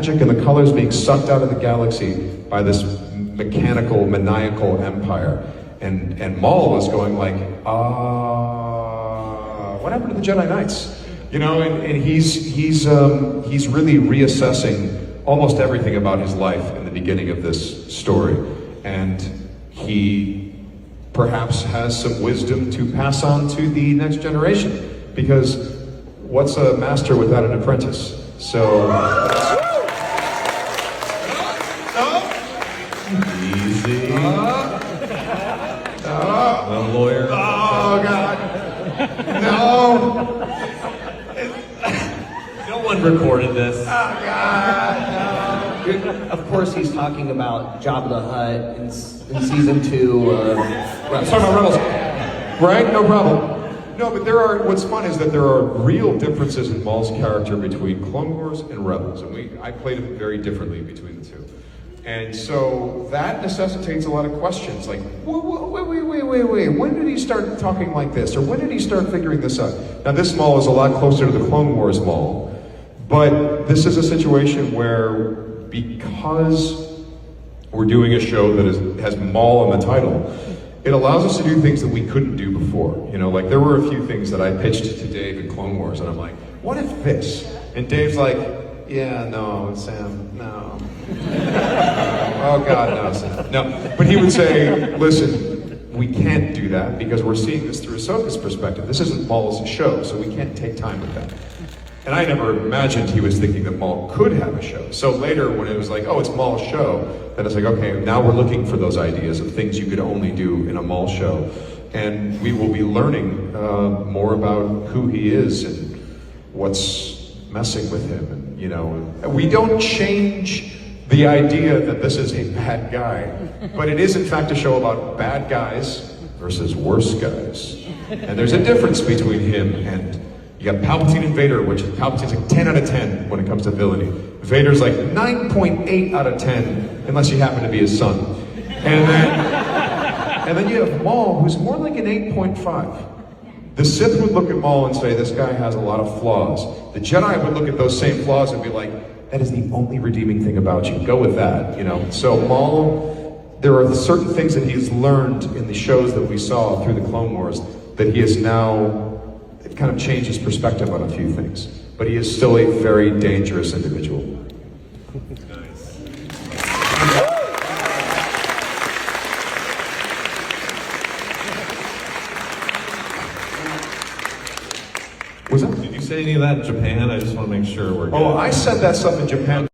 magic and the colors being sucked out of the galaxy by this mechanical, maniacal empire. And Maul is going like, what happened to the Jedi Knights? You know, and he's really reassessing almost everything about his life in the beginning of this story. And he perhaps has some wisdom to pass on to the next generation. Because what's a master without an apprentice? So... Easy. No. The lawyer. Oh, God. No. No one recorded this. Oh, God, no. Of course, he's talking about Jabba the Hutt in season 2 of... Sorry about Rebels. Right? No problem. No, but what's fun is that there are real differences in Maul's character between Clone Wars and Rebels. And I played him very differently between the two. And so that necessitates a lot of questions, like, wait, when did he start talking like this? Or when did he start figuring this out? Now this Maul is a lot closer to the Clone Wars Maul, but this is a situation where, because we're doing a show that has Maul in the title, it allows us to do things that we couldn't do before. You know, like there were a few things that I pitched to Dave in Clone Wars, and I'm like, what if this? And Dave's like, yeah, no, Sam, no. Oh God, no, Sam. No, but he would say, listen, we can't do that because we're seeing this through Ahsoka's perspective. This isn't Maul's show, so we can't take time with that. And I never imagined he was thinking that Maul could have a show. So later when it was like, oh, it's Maul's show, then it's like, okay, now we're looking for those ideas of things you could only do in a Maul show. And we will be learning more about who he is and what's messing with him. And, you know, we don't change the idea that this is a bad guy, but it is in fact a show about bad guys versus worse guys. And there's a difference between him and, you got Palpatine and Vader, which Palpatine's like 10 out of 10 when it comes to villainy. Vader's like 9.8 out of 10, unless you happen to be his son. And then you have Maul, who's more like an 8.5. The Sith would look at Maul and say, this guy has a lot of flaws. The Jedi would look at those same flaws and be like, that is the only redeeming thing about you. Go with that, you know. So Maul, there are certain things that he's learned in the shows that we saw through the Clone Wars that he is now, it kind of changed his perspective on a few things. But he is still a very dangerous individual. Nice. Was that? Did you say any of that in Japan? I just want to make sure we're good. Oh, I said that stuff in Japan.